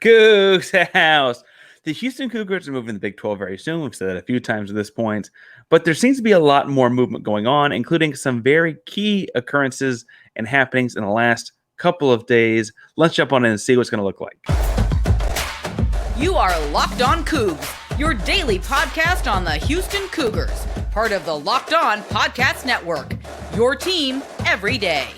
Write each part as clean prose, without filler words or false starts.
Coogs House. The Houston Cougars are moving the Big 12 very soon. We've said that a few times at this point. But there seems to be a lot more movement going on, including some very key occurrences and happenings in the last couple of days. Let's jump on in and see what it's going to look like. You are Locked On Cougs, your daily podcast on the Houston Cougars, part of the Locked On Podcast Network, your team every day.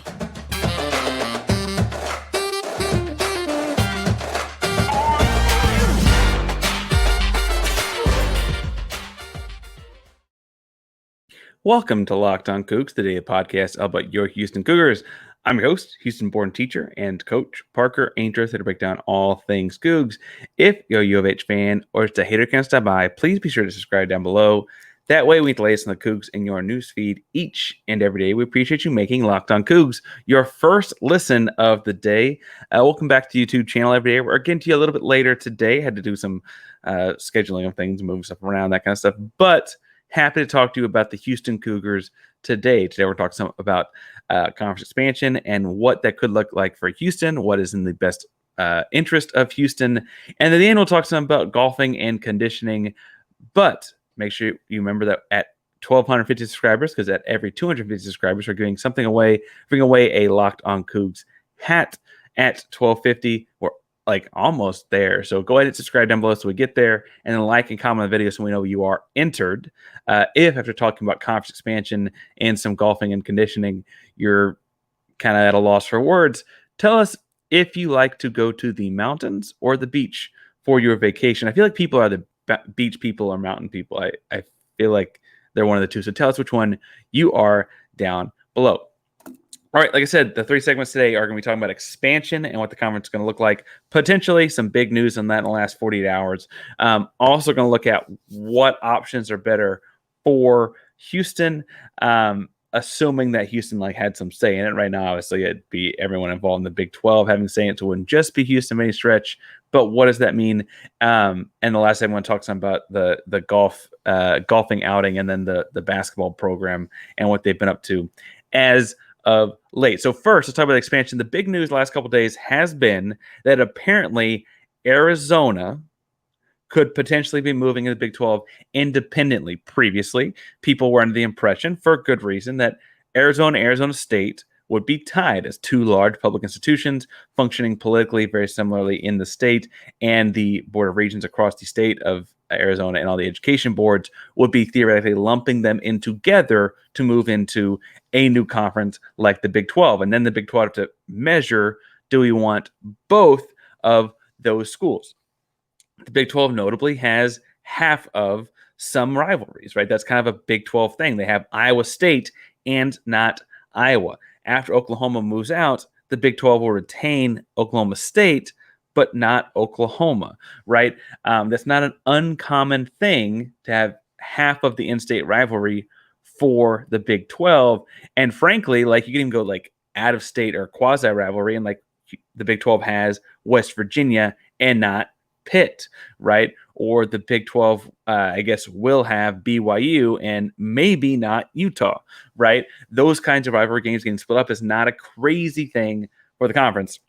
Welcome to Locked On Cougs, the daily podcast about your Houston Cougars. I'm your host, Houston-born teacher and coach Parker Ainsworth, here to break down all things Cougs. If you're a U of H fan or just a hater can't stop by, please be sure to subscribe down below. That way we get the latest on the Cougs in your newsfeed each and every day. We appreciate you making Locked On Cougs your first listen of the day. Welcome back to the YouTube channel every day. We're getting to you a little bit later today. Had to do some scheduling of things, move stuff around, that kind of stuff. But happy to talk to you about the Houston Cougars today. Today we're talking about conference expansion and what that could look like for Houston, what is in the best interest of Houston. And at the end, we'll talk some about golfing and conditioning. But make sure you remember that at 1,250 subscribers, because at every 250 subscribers, we're giving something away, bring away a Locked On Cougs hat at 1,250. We're like almost there. So go ahead and subscribe down below so we get there, and then like and comment on the video so we know you are entered. If after talking about conference expansion and some golfing and conditioning, you're kind of at a loss for words, tell us if you like to go to the mountains or the beach for your vacation. I feel like people are the beach people or mountain people. I feel like they're one of the two. So tell us which one you are down below. All right, like I said, the three segments today are going to be talking about expansion and what the conference is going to look like. Potentially some big news on that in the last 48 hours. Also going to look at what options are better for Houston, assuming that Houston had some say in it. Right now, obviously, it'd be everyone involved in the Big 12 having say in it, so it wouldn't just be Houston by any stretch. But what does that mean? And the last thing I want to talk some about the golfing outing and then the basketball program and what they've been up to as of late. So first, let's talk about expansion. The big news the last couple of days has been that apparently Arizona could potentially be moving into the Big 12 independently. Previously, people were under the impression, for good reason, that Arizona State would be tied as two large public institutions functioning politically very similarly in the state, and the Board of Regents across the state of Arizona and all the education boards would be theoretically lumping them in together to move into a new conference like the Big 12. And then the Big 12 to measure, do we want both of those schools? The Big 12 notably has half of some rivalries, right? That's kind of a Big 12 thing. They have Iowa State and not Iowa. After Oklahoma moves out, the Big 12 will retain Oklahoma State, but not Oklahoma, right? That's not an uncommon thing to have half of the in-state rivalry for the Big 12. And frankly, you can even go out of state or quasi rivalry, and the Big 12 has West Virginia and not Pitt, right? Or the Big 12, I guess, will have BYU and maybe not Utah, right? Those kinds of rivalry games getting split up is not a crazy thing for the conference.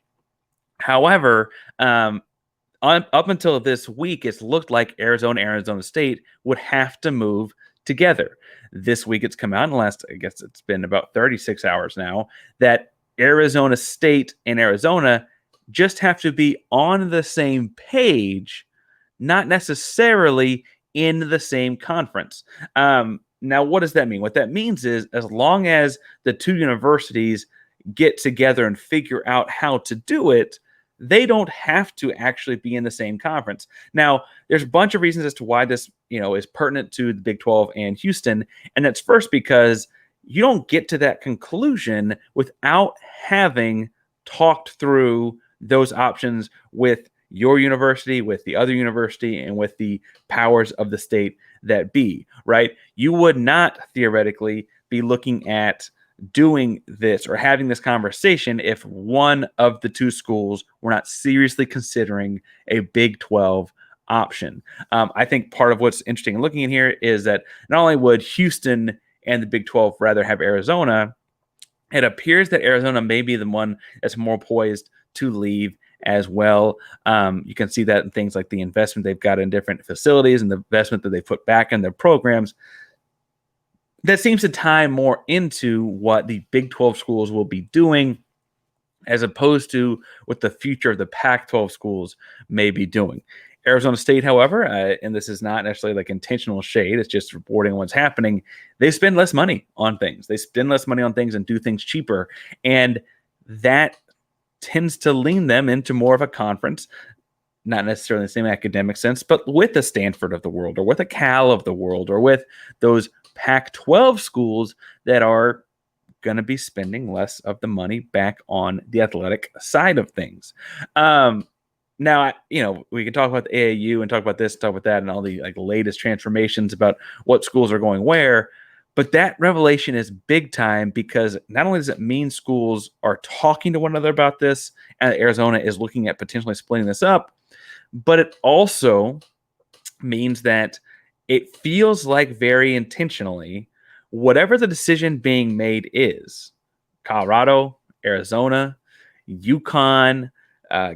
However, up until this week, it's looked like Arizona State would have to move together. This week, it's come out in the last, I guess it's been about 36 hours now, that Arizona State and Arizona just have to be on the same page, not necessarily in the same conference. Now, what does that mean? What that means is, as long as the two universities get together and figure out how to do it, they don't have to actually be in the same conference. Now, there's a bunch of reasons as to why this, is pertinent to the Big 12 and Houston. And that's first because you don't get to that conclusion without having talked through those options with your university, with the other university, and with the powers of the state that be, right? You would not theoretically be looking at doing this or having this conversation if one of the two schools were not seriously considering a Big 12 option. I think part of what's interesting in looking in here is that not only would Houston and the Big 12 rather have Arizona, it appears that Arizona may be the one that's more poised to leave as well. You can see that in things like the investment they've got in different facilities and the investment that they put back in their programs. That seems to tie more into what the Big 12 schools will be doing as opposed to what the future of the Pac-12 schools may be doing. Arizona State, however, and this is not necessarily like intentional shade, it's just reporting what's happening. They spend less money on things. They spend less money on things and do things cheaper. And that tends to lean them into more of a conference, not necessarily in the same academic sense, but with the Stanford of the world or with a Cal of the world or with those Pac-12 schools that are going to be spending less of the money back on the athletic side of things. Now, we can talk about the AAU and talk about this, talk about that, and all the like latest transformations about what schools are going where. But that revelation is big time because not only does it mean schools are talking to one another about this, and Arizona is looking at potentially splitting this up, but it also means that it feels like very intentionally, whatever the decision being made is, Colorado, Arizona, UConn,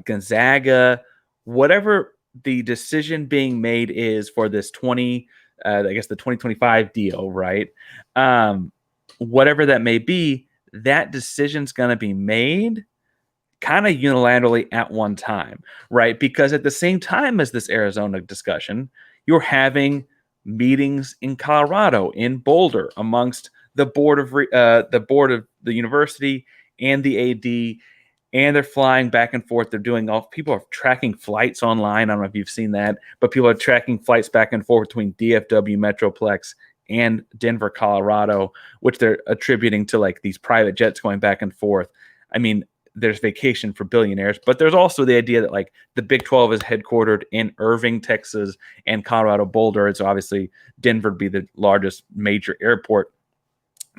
Gonzaga, whatever the decision being made is for this the 2025 deal, right? Whatever that may be, that decision's going to be made kind of unilaterally at one time, right? Because at the same time as this Arizona discussion, you're having meetings in Colorado, in Boulder, amongst the board of the university and the AD, and they're flying back and forth. They're doing people are tracking flights online. I don't know if you've seen that, but people are tracking flights back and forth between DFW Metroplex and Denver, Colorado, which they're attributing to like these private jets going back and forth. I mean, there's vacation for billionaires, but there's also the idea that like the Big 12 is headquartered in Irving, Texas, and Colorado Boulder. It's obviously Denver would be the largest major airport.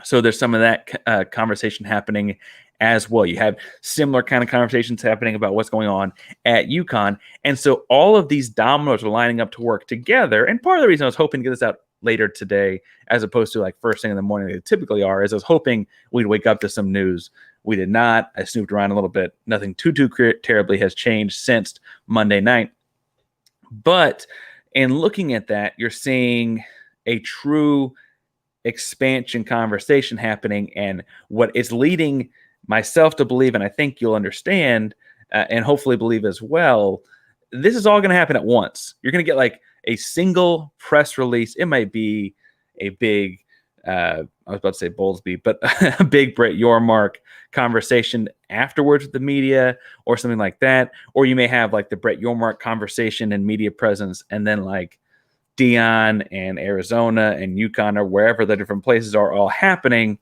So there's some of that conversation happening as well. You have similar kind of conversations happening about what's going on at UConn. And so all of these dominoes are lining up to work together. And part of the reason I was hoping to get this out later today, as opposed to like first thing in the morning they typically are, is I was hoping we'd wake up to some news. We did not. I snooped around a little bit. Nothing too terribly has changed since Monday night. But in looking at that, you're seeing a true expansion conversation happening, and what is leading myself to believe, and I think you'll understand and hopefully believe as well, this is all going to happen at once. You're going to get like a single press release. It might be a big I was about to say Bowlesby, but a big Brett Yormark conversation afterwards with the media or something like that. Or you may have like the Brett Yormark conversation and media presence, and then like Dion and Arizona and UConn or wherever the different places are all happening.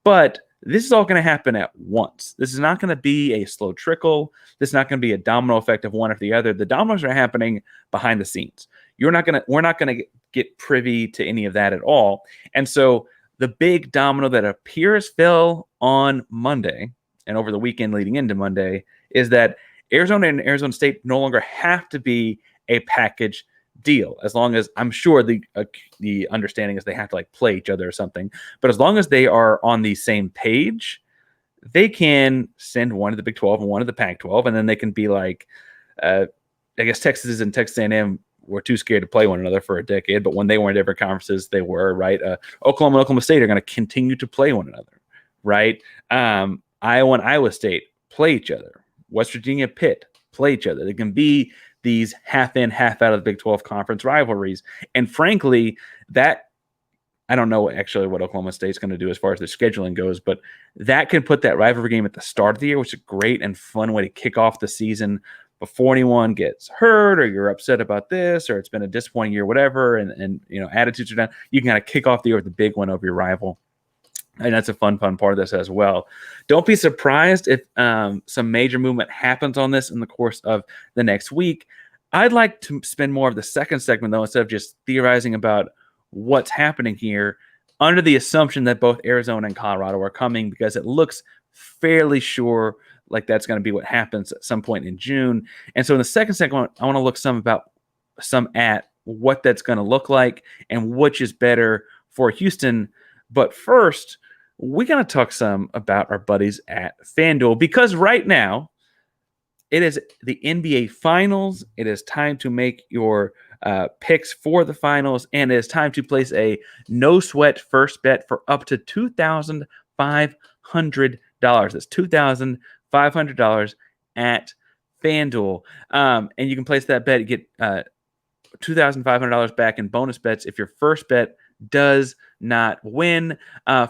But this is all going to happen at once. This is not going to be a slow trickle. This is not going to be a domino effect of one after the other. The dominoes are happening behind the scenes. We're not going to get privy to any of that at all. And so the big domino that appears fell on Monday and over the weekend leading into Monday is that Arizona and Arizona State no longer have to be a package deal, as long as I'm sure the understanding is they have to like play each other or something. But as long as they are on the same page, they can send one to the Big 12 and one to the Pac-12, and then they can be like, I guess Texas and Texas A&M were too scared to play one another for a decade, but when they were in different conferences, they were, right? Oklahoma and Oklahoma State are going to continue to play one another, right? Iowa and Iowa State play each other. West Virginia, Pitt play each other. They can be these half in, half out of the Big 12 conference rivalries. And frankly, that I don't know actually what Oklahoma State's going to do as far as their scheduling goes, but that can put that rivalry game at the start of the year, which is a great and fun way to kick off the season before anyone gets hurt or you're upset about this or it's been a disappointing year, whatever, and attitudes are down. You can kind of kick off the year with the big one over your rival. And that's a fun part of this as well. Don't be surprised if some major movement happens on this in the course of the next week. I'd like to spend more of the second segment, though, instead of just theorizing about what's happening here, under the assumption that both Arizona and Colorado are coming, because it looks fairly sure like that's going to be what happens at some point in June. And so in the second segment, I want to look some at what that's going to look like and which is better for Houston. But first, we got to talk some about our buddies at FanDuel, because right now, It is the NBA Finals. It is time to make your picks for the finals, and it is time to place a no sweat first bet for up to $2,500. That's $2,500 at FanDuel. And you can place that bet, get $2,500 back in bonus bets if your first bet does not win.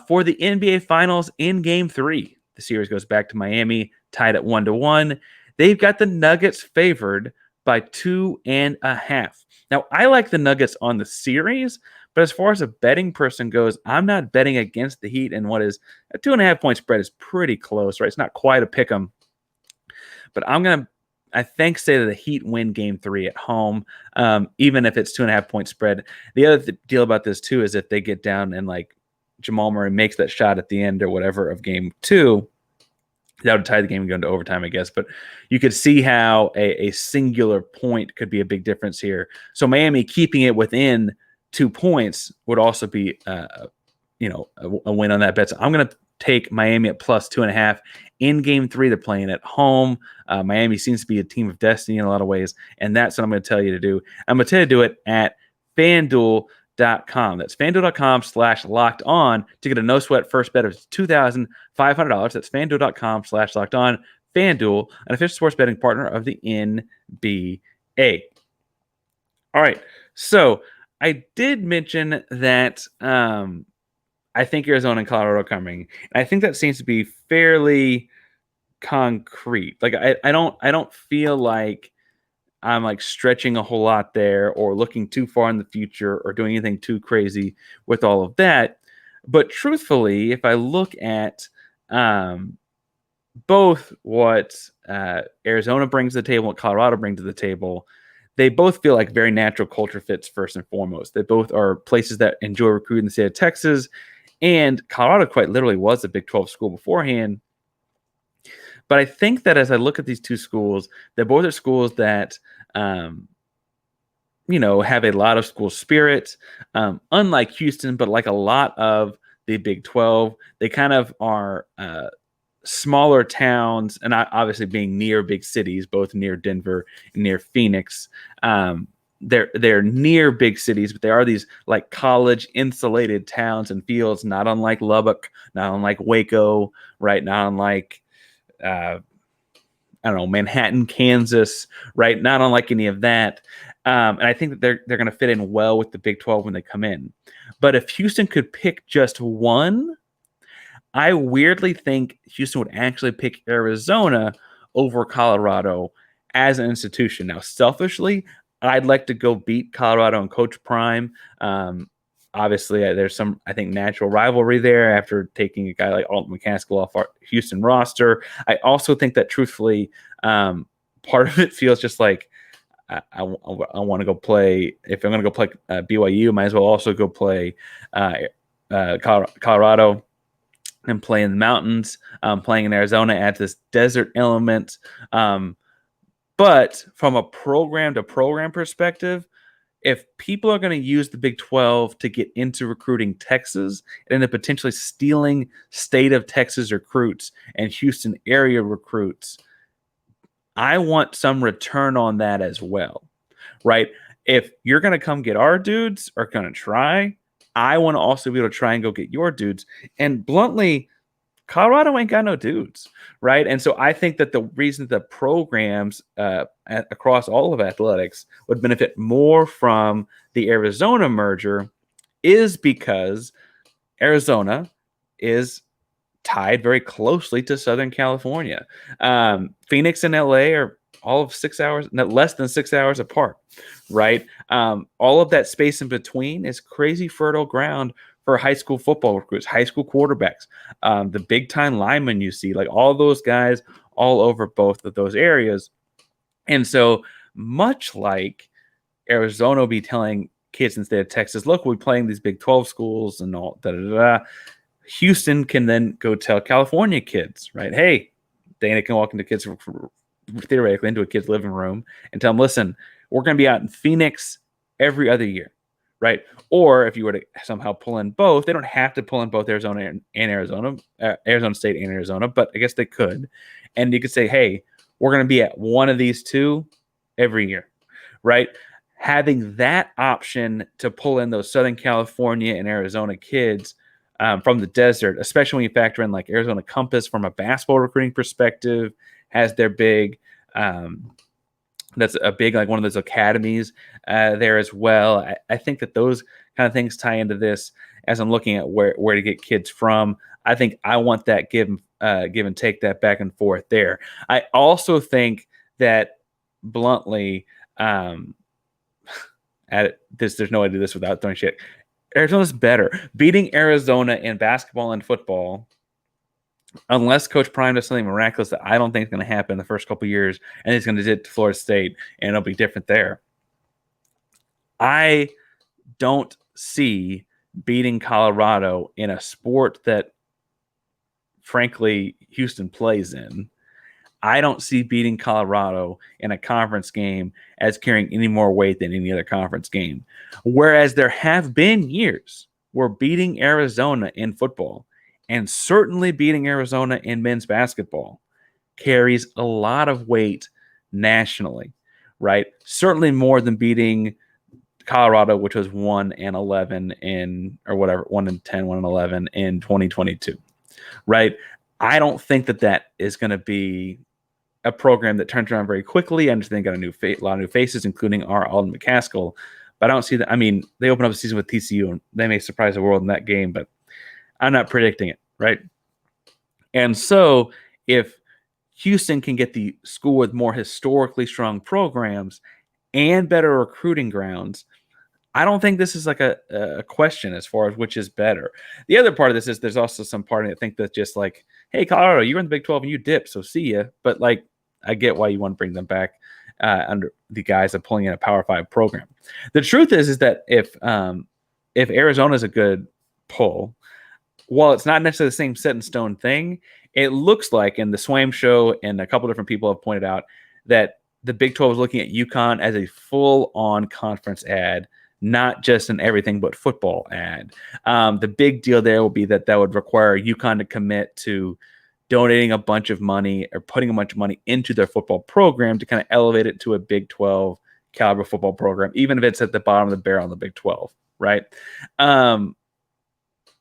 For the NBA Finals in Game 3, the series goes back to Miami, tied at 1-1. They've got the Nuggets favored by 2.5. Now, I like the Nuggets on the series, but as far as a betting person goes, I'm not betting against the Heat, and what is a 2.5-point spread is pretty close, right? It's not quite a pick 'em, but I think say that the Heat win Game 3 at home, even if it's 2.5-point spread. The other deal about this too is if they get down and like Jamal Murray makes that shot at the end or whatever of Game 2, that would tie the game and go into overtime, I guess. But you could see how a singular point could be a big difference here. So Miami keeping it within 2 points would also be, a win on that bet. So I'm going to take Miami at plus 2.5 in Game 3. They're playing at home. Miami seems to be a team of destiny in a lot of ways, and that's what I'm going to tell you to do. I'm going to tell you to do it at FanDuel.com. That's FanDuel.com/locked-on to get a no sweat first bet of $2,500. That's FanDuel.com/locked-on. FanDuel, an official sports betting partner of the NBA. All right, so I did mention that I think Arizona and Colorado are coming. And I think that seems to be fairly concrete. Like I don't feel like I'm like stretching a whole lot there or looking too far in the future or doing anything too crazy with all of that. But truthfully, if I look at both what Arizona brings to the table, what Colorado brings to the table, they both feel like very natural culture fits first and foremost. They both are places that enjoy recruiting in the state of Texas. And Colorado quite literally was a Big 12 school beforehand. But I think that as I look at these two schools, they both are schools that, have a lot of school spirit. Unlike Houston, but like a lot of the Big 12, they kind of are smaller towns, and obviously being near big cities, both near Denver and near Phoenix. They're near big cities, but they are these like college insulated towns and fields, not unlike Lubbock, not unlike Waco, right? Not unlike Manhattan, Kansas, right? Not unlike any of that. And I think that they're going to fit in well with the Big 12 when they come in. But if Houston could pick just one, I weirdly think Houston would actually pick Arizona over Colorado as an institution. Now, selfishly, I'd like to go beat Colorado and Coach Prime. Obviously, there's some, I think, natural rivalry there after taking a guy like Alton McCaskill off our Houston roster. I also think that, truthfully, part of it feels just like I want to go play. If I'm going to go play BYU, might as well also go play Colorado and play in the mountains. Playing in Arizona adds this desert element. But from a program-to-program perspective, if people are going to use the Big 12 to get into recruiting Texas and then potentially stealing state of Texas recruits and Houston area recruits, I want some return on that as well, right? If you're going to come get our dudes or going to try, I want to also be able to try and go get your dudes. And bluntly, Colorado ain't got no dudes, right? And so I think that the reason the programs across all of athletics would benefit more from the Arizona merger is because Arizona is tied very closely to Southern California. Phoenix and LA are all of 6 hours, less than 6 hours apart, right? All of that space in between is crazy fertile ground for high school football recruits, high school quarterbacks, the big time linemen you see, like all those guys all over both of those areas. And so much like Arizona will be telling kids in the state of Texas, look, we're playing these Big 12 schools and all that. Houston can then go tell California kids, right? Hey, Dana can walk into kids theoretically into a kid's living room and tell them, listen, we're going to be out in Phoenix every other year, right? Or if you were to somehow pull in both, they don't have to pull in both Arizona and Arizona State and Arizona, but I guess they could. And you could say, hey, we're going to be at one of these two every year, right? Having that option to pull in those Southern California and Arizona kids from the desert, especially when you factor in like Arizona Compass from a basketball recruiting perspective, has their big that's a big like one of those academies there as well. I think that those kind of things tie into this as I'm looking at where to get kids from. I think I want that give and take, that back and forth there. I also think that bluntly, there's no way to do this without throwing shit. Arizona's better. Beating Arizona in basketball and football, unless Coach Prime does something miraculous that I don't think is going to happen in the first couple of years, and he's going to do it to Florida State, and it'll be different there. I don't see beating Colorado in a sport that, frankly, Houston plays in. I don't see beating Colorado in a conference game as carrying any more weight than any other conference game. Whereas there have been years where beating Arizona in football, and certainly beating Arizona in men's basketball, carries a lot of weight nationally, right? Certainly more than beating Colorado, which was 1-11 in, or whatever, 1-10, 1-11 in 2022, right? I don't think that is going to be a program that turns around very quickly. I understand they got a lot of new faces, including our Alden McCaskill, but I don't see that. I mean, they open up the season with TCU, and they may surprise the world in that game, but I'm not predicting it, right? And so if Houston can get the school with more historically strong programs and better recruiting grounds, I don't think this is like a question as far as which is better. The other part of this is there's also some part that think that just like, hey, Colorado, you're in the Big 12 and you dip, so see ya. But like, I get why you want to bring them back under the guise of pulling in a Power 5 program. The truth is that if Arizona is a good pull, while it's not necessarily the same set in stone thing, it looks like, and the Swaim show and a couple different people have pointed out, that the Big 12 is looking at UConn as a full-on conference ad, not just an everything but football ad. The big deal there will be that would require UConn to commit to donating a bunch of money or putting a bunch of money into their football program to kind of elevate it to a Big 12 caliber football program, even if it's at the bottom of the barrel in the Big 12, right?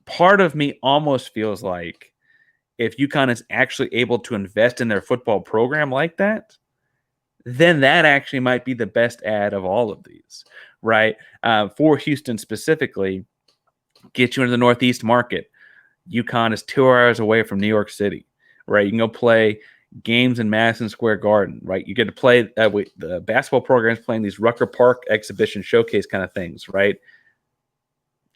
Part of me almost feels like if UConn is actually able to invest in their football program like that, then that actually might be the best ad of all of these, right? For Houston specifically, get you into the Northeast market. UConn is 2 hours away from New York City, right? You can go play games in Madison Square Garden, right? You get to play the basketball programs playing these Rucker Park exhibition showcase kind of things, right?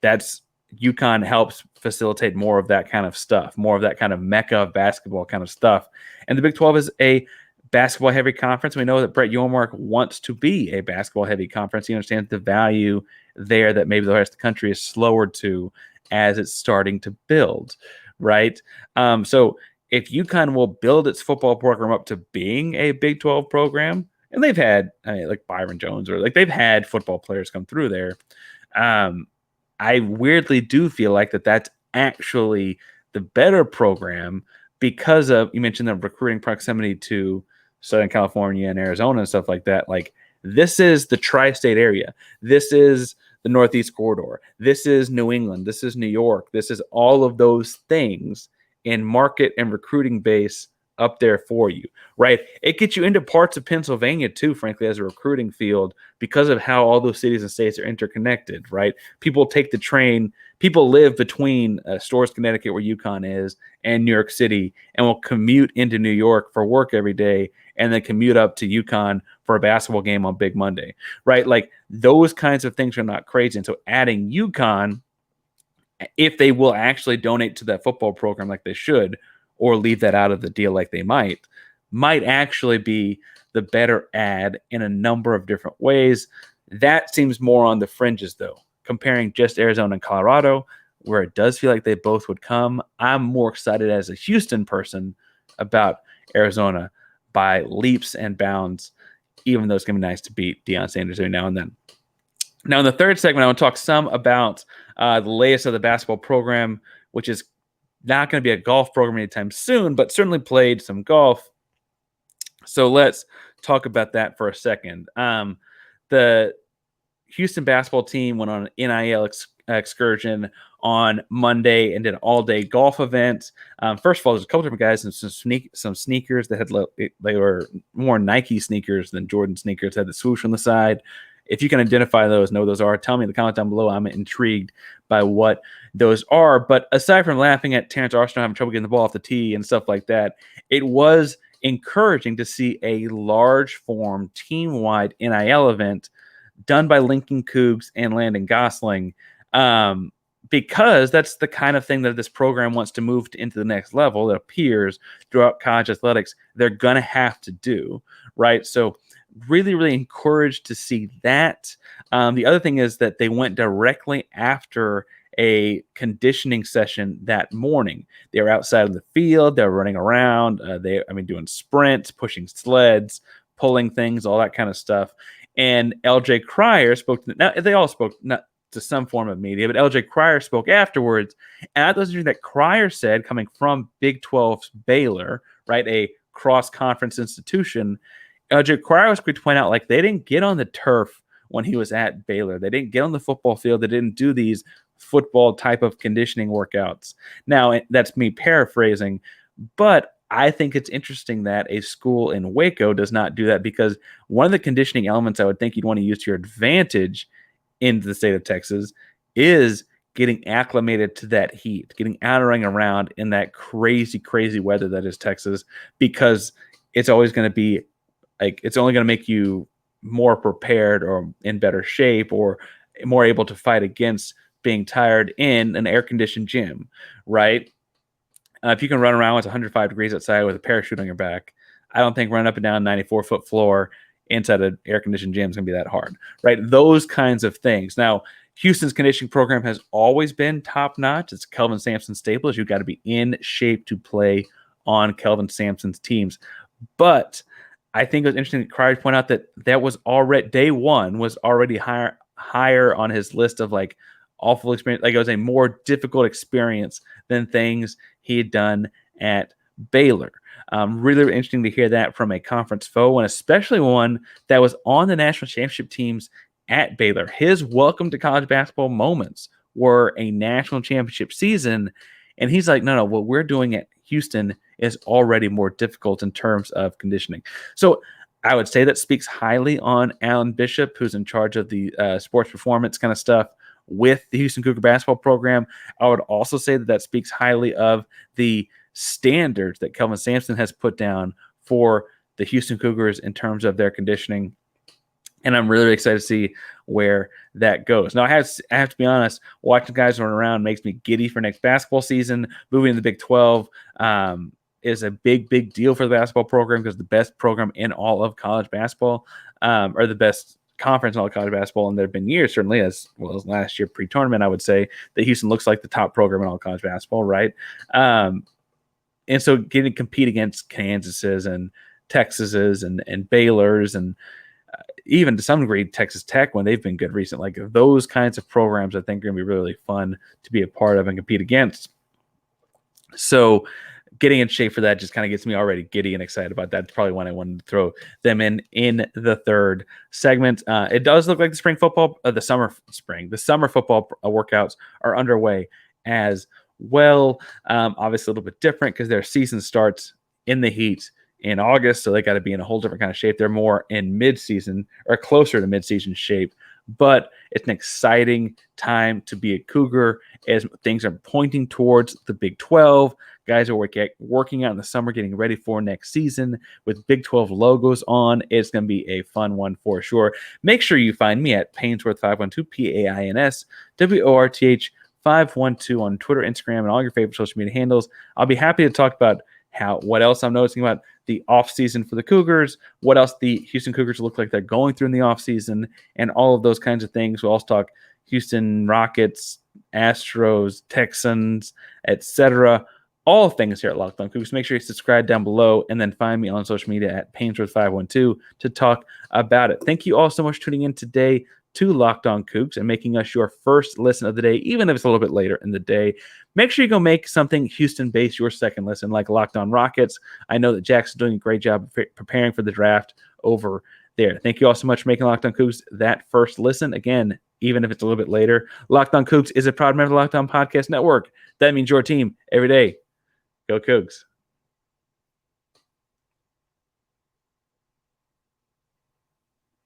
That's UConn helps facilitate more of that kind of stuff, more of that kind of mecca of basketball kind of stuff. And the Big 12 is a basketball-heavy conference. We know that Brett Yormark wants to be a basketball-heavy conference. He understands the value there that maybe the rest of the country is slower to as it's starting to build, right? So if UConn will build its football program up to being a Big 12 program, and they've had like Byron Jones, or like they've had football players come through there, I weirdly do feel like that's actually the better program because of, you mentioned the recruiting proximity to Southern California and Arizona and stuff like that. Like, this is the tri-state area. This is the Northeast corridor. This is New England. This is New York. This is all of those things in market and recruiting base up there for you, right? It gets you into parts of Pennsylvania too, frankly, as a recruiting field because of how all those cities and states are interconnected, right? People take the train. People live between Storrs, Connecticut, where UConn is, and New York City, and will commute into New York for work every day, and then commute up to UConn for a basketball game on Big Monday, right? Like, those kinds of things are not crazy. And so adding UConn, if they will actually donate to that football program like they should, or leave that out of the deal like they might actually be the better ad in a number of different ways. That seems more on the fringes, though. Comparing just Arizona and Colorado, where it does feel like they both would come, I'm more excited as a Houston person about Arizona by leaps and bounds, even though it's going to be nice to beat Deion Sanders every now and then. Now, in the third segment, I want to talk some about the latest of the basketball program, which is not going to be a golf program anytime soon, but certainly played some golf So let's talk about that for a second. The Houston basketball team went on an NIL excursion on Monday and did an all-day golf event. First of all, there's a couple different guys and some sneakers that had they were more Nike sneakers than Jordan sneakers. Had the swoosh on the side. If you can identify those, know those are. Tell me in the comments down below. I'm intrigued by what those are. But aside from laughing at Terrence Armstrong having trouble getting the ball off the tee and stuff like that, it was encouraging to see a large form team-wide NIL event done by Lincoln Coogs and Landon Gosling, because that's the kind of thing that this program wants to move into the next level. It appears throughout college athletics they're going to have to do, right? So really, really encouraged to see that. The other thing is that they went directly after a conditioning session that morning. They were outside of the field. They were running around. Doing sprints, pushing sleds, pulling things, all that kind of stuff. And LJ Cryer spoke to now they all spoke not to some form of media, but LJ Cryer spoke afterwards. And I thought that Cryer said, coming from Big 12's Baylor, right, a cross-conference institution, LJ Cryer was quick to point out, like, they didn't get on the turf when he was at Baylor. They didn't get on the football field. They didn't do these football type of conditioning workouts. Now, that's me paraphrasing, but I think it's interesting that a school in Waco does not do that, because one of the conditioning elements I would think you'd want to use to your advantage in the state of Texas is getting acclimated to that heat, getting out and running around in that crazy, crazy weather that is Texas, because it's always going to be like, it's only going to make you more prepared or in better shape or more able to fight against being tired in an air-conditioned gym, right? If you can run around with 105 degrees outside with a parachute on your back, I don't think running up and down 94-foot floor inside an air-conditioned gym is going to be that hard, right? Those kinds of things. Now, Houston's conditioning program has always been top-notch. It's Kelvin Sampson's staple. You've got to be in shape to play on Kelvin Sampson's teams. But I think it was interesting that Cryer pointed out that was already, day one was already higher on his list of like awful experience. Like, it was a more difficult experience than things he had done at Baylor. Really, really interesting to hear that from a conference foe, and especially one that was on the national championship teams at Baylor. His welcome to college basketball moments were a national championship season, and he's like, no, what we're doing at Houston is already more difficult in terms of conditioning. So I would say that speaks highly on Alan Bishop, who's in charge of the sports performance kind of stuff with the Houston Cougar basketball program. I would also say that speaks highly of the standards that Kelvin Sampson has put down for the Houston Cougars in terms of their conditioning. And I'm really excited to see where that goes. Now, I have to be honest, watching guys run around makes me giddy for next basketball season. Moving to the Big 12 is a big, big deal for the basketball program, because the best program in all of college basketball, or the best conference in all of college basketball, and there have been years, certainly as well as last year pre-tournament, I would say that Houston looks like the top program in all of college basketball, right? And so getting to compete against Kansas's and Texas's and Baylor's and even to some degree Texas Tech when they've been good recently, like those kinds of programs I think are going to be really fun to be a part of and compete against. So getting in shape for that just kind of gets me already giddy and excited about that. It's probably when I wanted to throw them in the third segment. It does look like the summer football workouts are underway as well. Obviously a little bit different because their season starts in the heat in August, so they got to be in a whole different kind of shape. They're more in mid-season or closer to mid-season shape, but it's an exciting time to be a Cougar as things are pointing towards the Big 12. Guys are working out in the summer, getting ready for next season with Big 12 logos on. It's going to be a fun one for sure. Make sure you find me at Painsworth512, PAINSWORTH 512 on Twitter, Instagram, and all your favorite social media handles. I'll be happy to talk about what else I'm noticing about the offseason for the Cougars, what else the Houston Cougars look like they're going through in the offseason, and all of those kinds of things. We'll also talk Houston Rockets, Astros, Texans, etc. All things here at Locked On Cougars. Make sure you subscribe down below and then find me on social media at Painsworth512 to talk about it. Thank you all so much for tuning in today to Locked On Coogs and making us your first listen of the day, even if it's a little bit later in the day. Make sure you go make something Houston-based your second listen, like Locked On Rockets. I know that Jack's doing a great job preparing for the draft over there. Thank you all so much for making Locked On Coogs that first listen. Again, even if it's a little bit later, Locked On Coogs is a proud member of the Locked On Podcast Network. That means your team every day. Go Cougs.